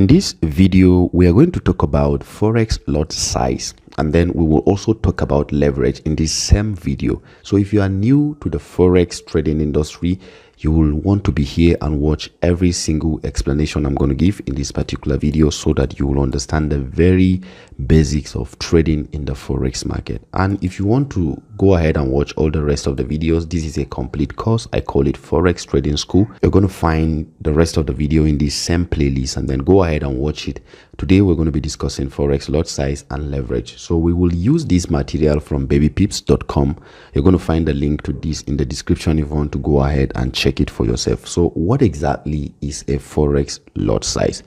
In this video, we are going to talk about Forex lot size, and then we will also talk about leverage in this same video. So if you are new to the Forex trading industry, you will want to be here and watch every single explanation I'm going to give in this particular video so that you will understand the very basics of trading in the Forex market. And if you want to go ahead and watch all the rest of the videos, this is a complete course. I call it Forex Trading School. You're going to find the rest of the video in this same playlist and then go ahead and watch it. Today, we're going to be discussing Forex lot size and leverage. So we will use this material from babypips.com. You're going to find the link to this in the description if you want to go ahead and check it for yourself. So what exactly is a Forex lot size?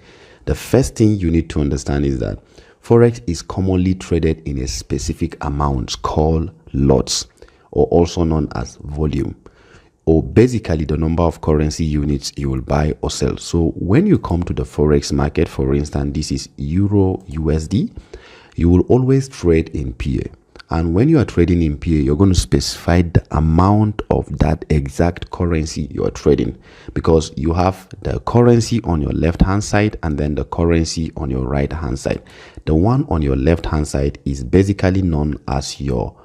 The first thing you need to understand is that Forex is commonly traded in a specific amount called lots, or also known as volume, or basically the number of currency units you will buy or sell. So when you come to the Forex market, for instance, this is Euro USD, you will always trade in PA. And when you are trading in PA, you're going to specify the amount of that exact currency you are trading, because you have the currency on your left hand side and then the currency on your right hand side. The one on your left hand side is basically known as your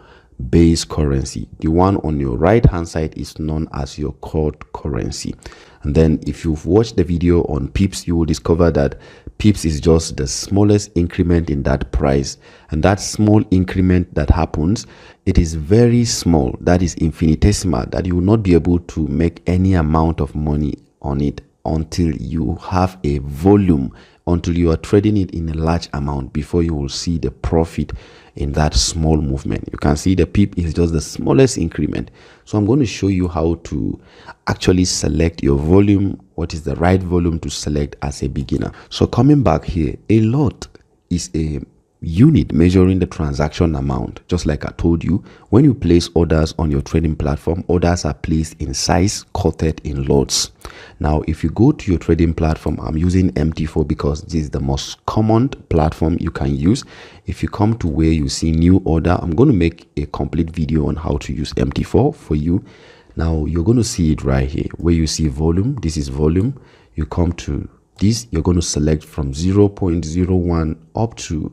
base currency. The one on your right hand side is known as your core currency. And then if you've watched the video on pips, you will discover that pips is just the smallest increment in that price, and that small increment that happens, it is very small, that is infinitesimal, that you will not be able to make any amount of money on it until you have a volume, until you are trading it in a large amount before you will see the profit in that small movement. You can see the pip is just the smallest increment. So I'm going to show you how to actually select your volume, what is the right volume to select as a beginner. So coming back here, a lot is a unit measuring the transaction amount. Just like I told you, when you place orders on your trading platform, orders are placed in size, quoted in lots. Now if you go to your trading platform, I'm using MT4 because this is the most common platform you can use. If you come to where you see new order, I'm going to make a complete video on how to use MT4 for you. Now you're going to see it right here where you see volume. This is volume. You come to this, you're going to select from 0.01 up to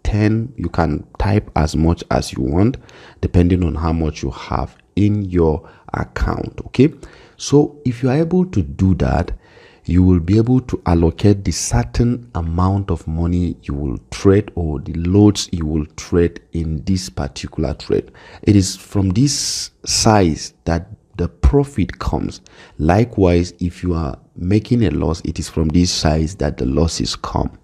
10. You can type as much as you want depending on how much you have in your account. Okay, so if you are able to do that, you will be able to allocate the certain amount of money you will trade, or the loads you will trade in this particular trade. It is from this size that the profit comes. Likewise, if you are making a loss, it is from this size that the losses come.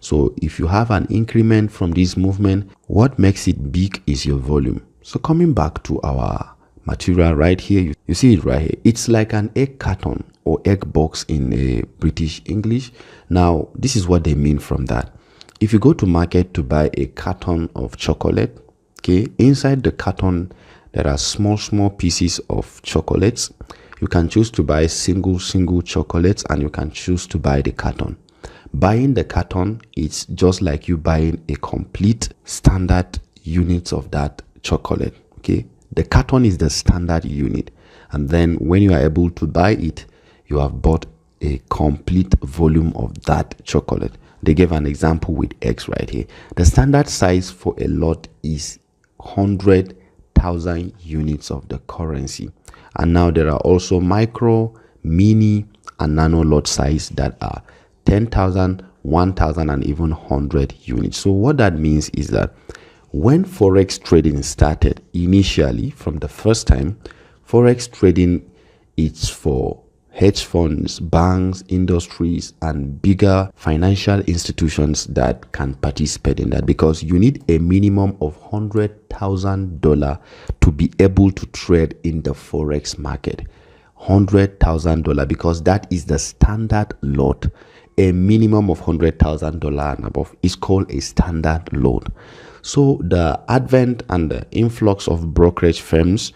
So if you have an increment from this movement, what makes it big is your volume. So coming back to our material right here, you see it right here. It's like an egg carton or egg box in a British English. Now, this is what they mean from that. If you go to market to buy a carton of chocolate, okay, inside the carton, there are small pieces of chocolates. You can choose to buy single chocolates, and you can choose to buy the carton. Buying the carton, it's just like you buying a complete standard unit of that chocolate. Okay, the carton is the standard unit, and then when you are able to buy it, you have bought a complete volume of that chocolate. They gave an example with eggs right here. The standard size for a lot is 100,000 units of the currency, and now there are also micro, mini, and nano lot size that are 10,000, 1,000, and even 100 units. So what that means is that when Forex trading started initially, from the first time, Forex trading is for hedge funds, banks, industries, and bigger financial institutions that can participate in that, because you need a minimum of $100,000 to be able to trade in the Forex market. $100,000, because that is the standard lot. A minimum of $100,000 and above is called a standard lot. So the advent and the influx of brokerage firms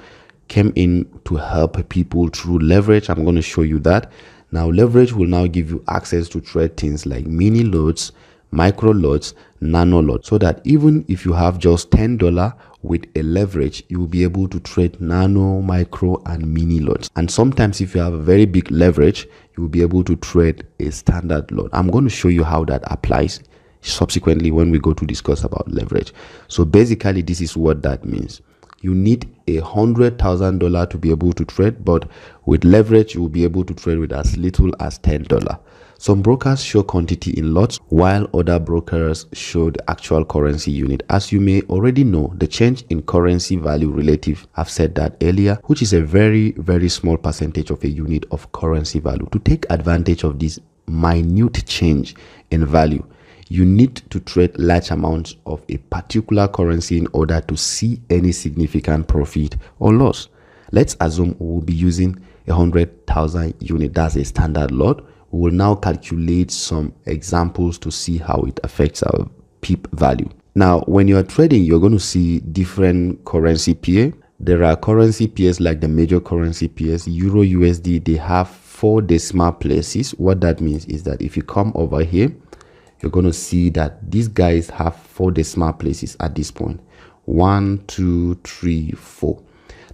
came in to help people through leverage. I'm going to show you that. Now leverage will now give you access to trade things like mini lots, micro lots, nano lots, so that even if you have just $10 with a leverage, you will be able to trade nano, micro, and mini lots. And sometimes if you have a very big leverage, you will be able to trade a standard lot. I'm going to show you how that applies subsequently when we go to discuss about leverage. So basically, this is what that means. You need $100,000 to be able to trade, but with leverage, you will be able to trade with as little as $10. Some brokers show quantity in lots, while other brokers show the actual currency unit. As you may already know, the change in currency value relative, I've said that earlier, which is a very, very small percentage of a unit of currency value. To take advantage of this minute change in value, you need to trade large amounts of a particular currency in order to see any significant profit or loss. Let's assume we'll be using 100,000 unit. That's a standard lot. We will now calculate some examples to see how it affects our PEEP value. Now, when you are trading, you're going to see different currency pair. There are currency pairs like the major currency pairs, Euro, USD. They have 4 decimal places. What that means is that if you come over here, you're going to see that these guys have 4 decimal places at this point. 1, 2, 3, 4.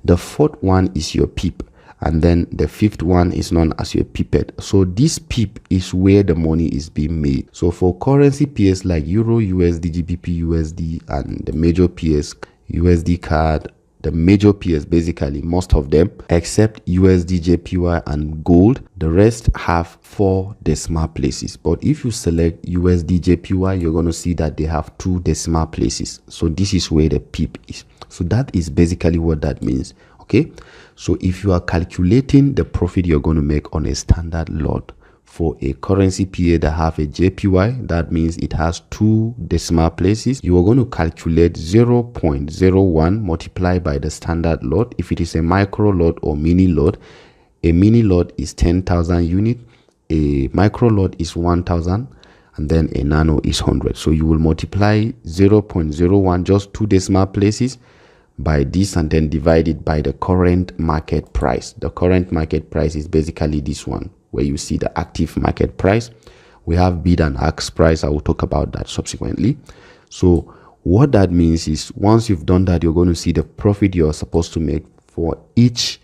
The 4th one is your PEEP, and then the 5th one is known as your pipette. So this PEEP is where the money is being made. So for currency pairs like Euro, USD, GBP, USD, and the major pairs, USD CAD, the major pairs, basically most of them except USD JPY and gold, the rest have 4 decimal places. But if you select USD JPY, you're going to see that they have 2 decimal places. So this is where the PEEP is. So that is basically what that means. Okay, so if you are calculating the profit you're going to make on a standard lot for a currency pair that have a JPY, that means it has 2 decimal places, you are going to calculate 0.01 multiplied by the standard lot. If it is a micro lot or mini lot, a mini lot is 10,000 units, a micro lot is 1,000, and then a nano is 100. So you will multiply 0.01, just 2 decimal places, by this, and then divide it by the current market price. The current market price is basically this one, where you see the active market price. We have bid and ask price. I will talk about that subsequently. So what that means is once you've done that, you're going to see the profit you're supposed to make for each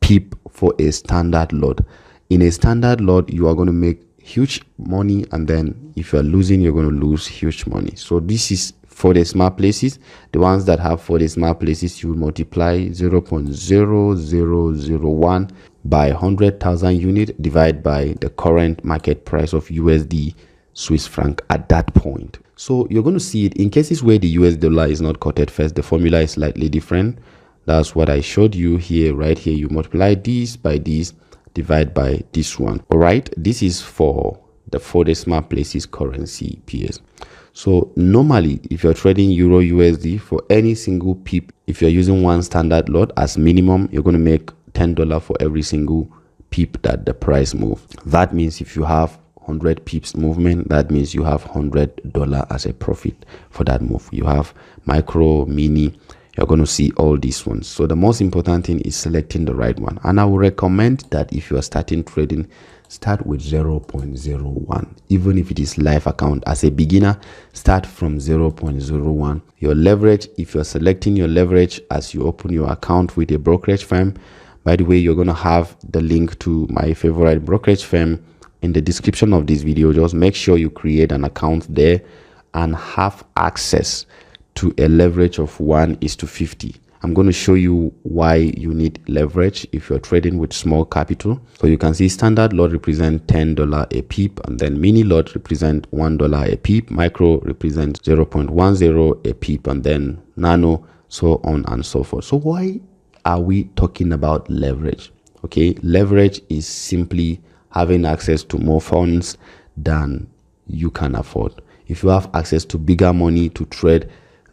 PEEP for a standard lot. In a standard lot, you are going to make huge money, and then if you're losing, you're going to lose huge money. So this is 4 decimal places. The ones that have 4 decimal places, you will multiply 0.0001 by 100,000 unit, divide by the current market price of USD Swiss franc at that point. So you're going to see it in cases where the US dollar is not quoted first. The formula is slightly different. That's what I showed you here. Right here, you multiply this by this, divide by this one. All right, this is for the 4 decimal places currency pairs. So normally, if you're trading Euro USD for any single PEEP, if you're using one standard lot as minimum, you're going to make $10 for every single PEEP that the price moves. That means if you have 100 PEEPs movement, that means you have $100 as a profit for that move. You have micro, mini, you're going to see all these ones. So the most important thing is selecting the right one. And I would recommend that if you are starting trading, start with 0.01. Even if it is live account, as a beginner, start from 0.01. Your leverage, if you're selecting your leverage as you open your account with a brokerage firm, by the way, you're going to have the link to my favorite brokerage firm in the description of this video. Just make sure you create an account there and have access to a leverage of 1:50. I'm going to show you why you need leverage if you're trading with small capital. So you can see standard lot represent $10 a PEEP, and then mini lot represent $1 a PEEP, micro represent 0.10 a PEEP, and then nano, so on and so forth. So why are we talking about leverage? Okay, leverage is simply having access to more funds than you can afford. If you have access to bigger money to trade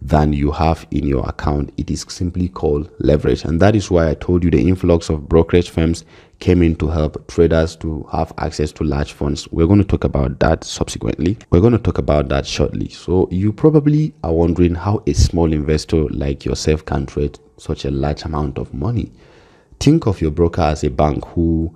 than you have in your account, it is simply called leverage. And that is why I told you the influx of brokerage firms came in to help traders to have access to large funds. We're going to talk about that subsequently. We're going to talk about that shortly. So you probably are wondering how a small investor like yourself can trade such a large amount of money. Think of your broker as a bank who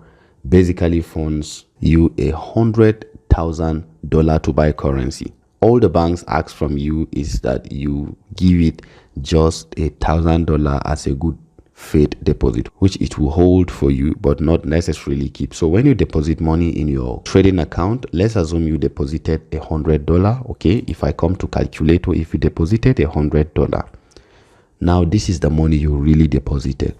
basically funds you $100,000 to buy currency. all the banks ask from you is that you give it just $1,000 as a good faith deposit, which it will hold for you but not necessarily keep. So when you deposit money in your trading account, let's assume you deposited $100. Okay, if I come to calculator, if you deposited $100, now this is the money you really deposited,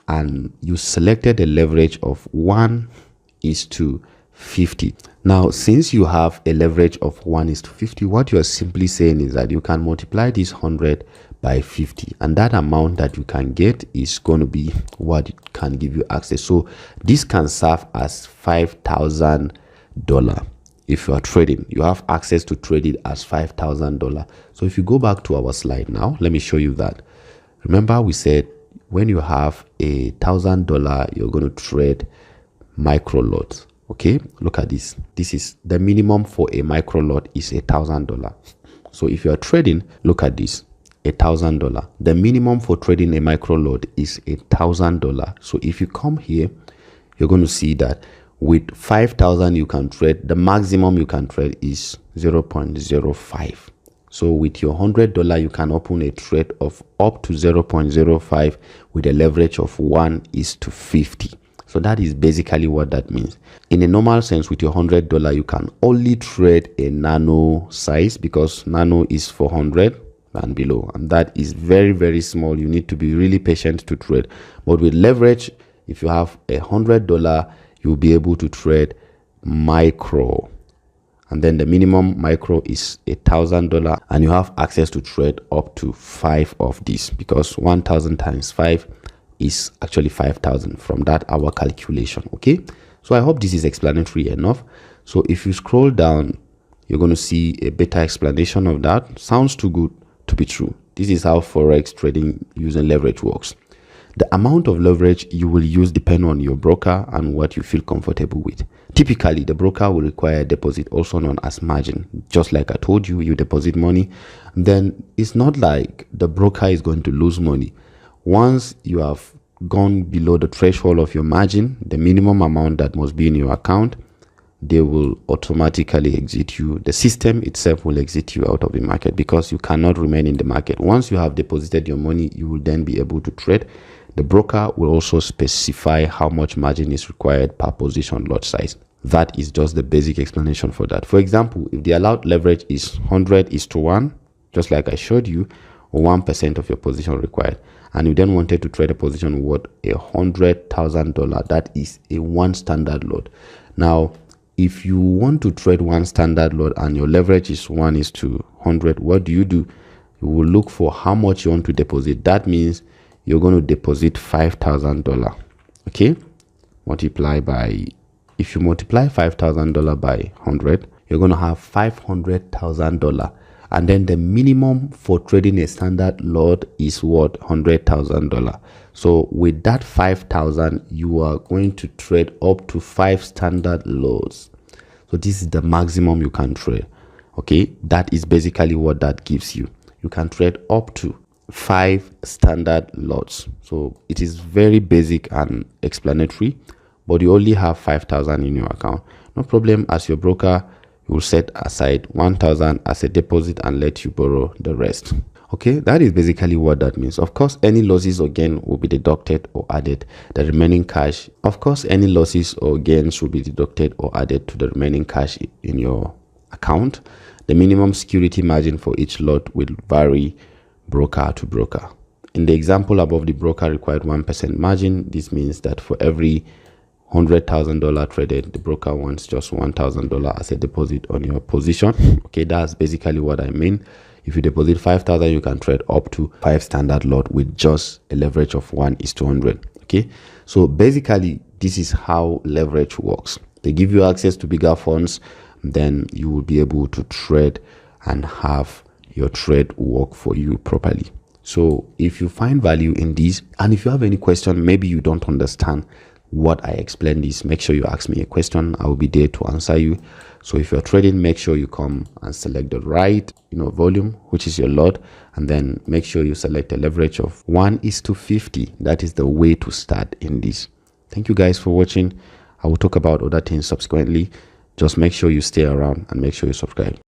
and you selected a leverage of 1:50. Now, since you have a leverage of 1:50, what you are simply saying is that you can multiply this 100 by 50, and that amount that you can get is going to be what can give you access. So this can serve as $5,000. If you are trading, you have access to trade it as $5,000. So if you go back to our slide now, let me show you that. Remember, we said when you have $1,000, you're going to trade micro lots. Okay, look at this. This is the minimum for a micro lot is $1,000. So if you are trading, look at this, $1,000. The minimum for trading a micro lot is $1,000. So if you come here, you're going to see that with 5,000 you can trade. The maximum you can trade is 0.05. So with your $100, you can open a trade of up to 0.05 with a leverage of 1:50. So that is basically what that means. In a normal sense, with your $100, you can only trade a nano size, because nano is 400 and below, and that is very, very small. You need to be really patient to trade. But with leverage, if you have $100, you'll be able to trade micro, and then the minimum micro is $1,000, and you have access to trade up to 5 of these, because 1,000 times 5 is actually 5,000 from that our calculation. Okay, so I hope this is explanatory enough. So if you scroll down, you're going to see a better explanation of that. Sounds too good to be true. This is how forex trading using leverage works. The amount of leverage you will use depends on your broker and what you feel comfortable with. Typically, the broker will require a deposit, also known as margin. Just like I told you, you deposit money, then it's not like the broker is going to lose money. Once you have gone below the threshold of your margin, the minimum amount that must be in your account, they will automatically exit you. The system itself will exit you out of the market, because you cannot remain in the market. Once you have deposited your money, you will then be able to trade. The broker will also specify how much margin is required per position lot size. That is just the basic explanation for that. For example, if the allowed leverage is 100:1, just like I showed you, or 1% of your position required, and you then wanted to trade a position worth $100,000, that is a one standard lot. Now, if you want to trade one standard lot and your leverage is 1:100, what do? You will look for how much you want to deposit. That means you're going to deposit $5,000. Okay, if you multiply $5,000 by 100, you're going to have $500,000. And then the minimum for trading a standard lot is what? $100,000. So with that 5,000, you are going to trade up to 5 standard lots. So this is the maximum you can trade. Okay, that is basically what that gives you. You can trade up to 5 standard lots. So it is very basic and explanatory, but you only have 5,000 in your account. No problem. As your broker, will set aside 1,000 as a deposit and let you borrow the rest. Okay, that is basically what that means. Of course, any losses or gain will be deducted or added. The remaining cash, of course, any losses or gains will be deducted or added to the remaining cash in your account. The minimum security margin for each lot will vary broker to broker. In the example above, the broker required 1% margin. This means that for every $100,000 traded, the broker wants just $1,000 as a deposit on your position. Okay, that's basically what I mean. If you deposit 5,000, you can trade up to 5 standard lot with just a leverage of 1:100. Okay, so basically this is how leverage works. They give you access to bigger funds, then you will be able to trade and have your trade work for you properly. So if you find value in this, and if you have any question, maybe you don't understand what I explained this, make sure you ask me a question. I will be there to answer you. So if you're trading, make sure you come and select the right volume, which is your lot, and then make sure you select a leverage of 1:50. That is the way to start in this. Thank you guys for watching. I will talk about other things subsequently. Just make sure you stay around and make sure you subscribe.